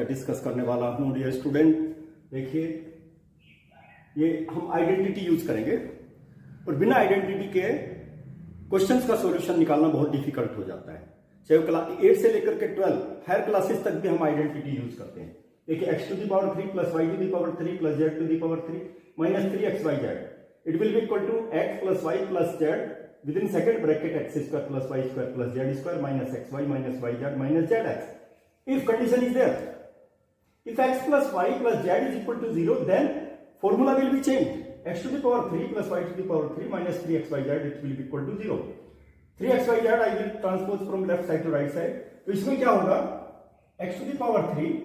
Discuss करने वाला हूं डियर स्टूडेंट। देखिए, ये हम आइडेंटिटी यूज करेंगे और बिना आइडेंटिटी के क्वेश्चंस का सॉल्यूशन निकालना बहुत डिफिकल्ट हो जाता है। चाहे क्लास 8 से लेकर के 12 हायर क्लासेस तक भी हम आइडेंटिटी यूज करते हैं। देखिए, x to the power 3 plus y to the power 3 plus z to the power 3 minus 3xyz, it will be equal to x plus y plus z within second bracket x square plus y square plus z square minus xy minus yz minus zx. If condition is there, if x plus y plus z is equal to 0, then formula will be changed. X to the power 3 plus y to the power 3 minus 3xyz, it will be equal to 0. 3xyz I will transpose from left side to right side. तो इसमें क्या होगा, x to the power 3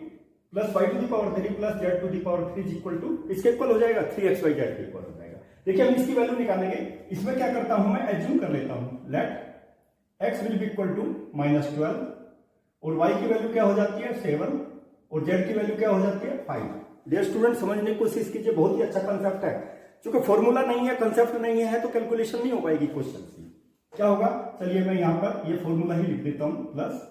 plus y to the power 3 plus z to the power 3 is equal to, इसके equal हो जाएगा 3xyz के equal हो जाएगा। देखिए, हम इसकी वैल्यू निकालेंगे। इसमें क्या करता हूं मैं, एज्यूम कर लेता हूं, let x will be equal to -12 और y की वैल्यू क्या हो जाती है 7 और z की वैल्यू क्या हो जाती है 5। डियर स्टूडेंट, समझने की कोशिश कीजिए, बहुत ही अच्छा कंसेप्ट है। क्योंकि फॉर्मूला नहीं है, कंसेप्ट नहीं है, तो कैलकुलेशन नहीं हो पाएगी क्वेश्चन की। क्या होगा, चलिए मैं यहां पर ये फॉर्मूला ही लिख देता हूं, plus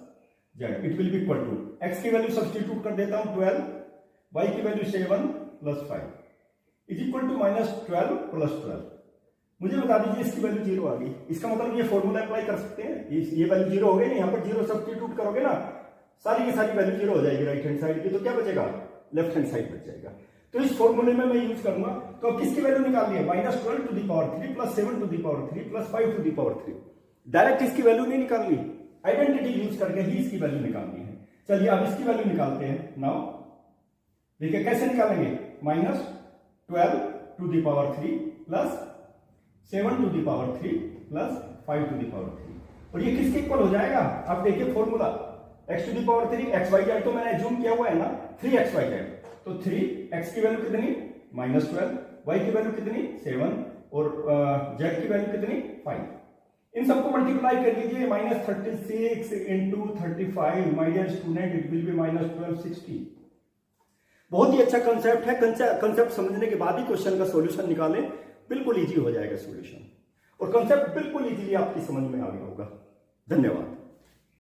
z, it will be equal to, x की वैल्यू सब्स्टिट्यूट कर देता हूं 12, y की value 7 plus 5 is equal to -12 plus 12। मुझे बता दीजिए इसकी वैल्यू 0 आ गई। इसका मतलब ये फॉर्मूला अप्लाई कर सकते हैं। ये वैल्यू 0 हो गई ना, यहाँ पर 0 सब्स्टिट्यूट करोगे ना, सारी की सारी वैल्यू 0 हो जाएगी राइट हैंड साइड की, तो क्या बचेगा, लेफ्ट हैंड साइड बच जाएगा। तो इस फॉर्मूले में मैं यूज करूंगा। तो अब किसकी वैल्यू निकालनी है, -12 to the power 3 plus 7 to the power 3 plus 5 to the power 3। Direct इसकी वैल्यू नहीं निकालनी, आइडेंटिटी यूज करके ही इसकी वैल्यू निकालनी है। चलिए अब इसकी वैल्यू निकालते हैं। नाउ देखिए कैसे निकालेंगे, -12 to the power 3 plus 7 to the power 3 plus 5 to the power 3, और ये किसके इक्वल हो जाएगा। अब देखिए formula, x to the power 3 xyz तो मैंने एज्यूम किया हुआ है ना 3xyz, तो 3x की वैल्यू कितनी -12, y की वैल्यू कितनी 7 और z की वैल्यू कितनी 5। इन सबको मल्टीप्लाई कर लीजिए, -36 into 35, my dear student, it will be -1260। बहुत ही अच्छा कंसेप्ट है। कंसेप्ट समझने के बाद ही क्वेश्चन का सॉल्यूशन निकालें, बिल्कुल इजी हो जाएगा सॉल्यूशन, और कंसेप्ट बिल्कुल इजीली आपकी समझ में आ गया होगा। धन्यवाद।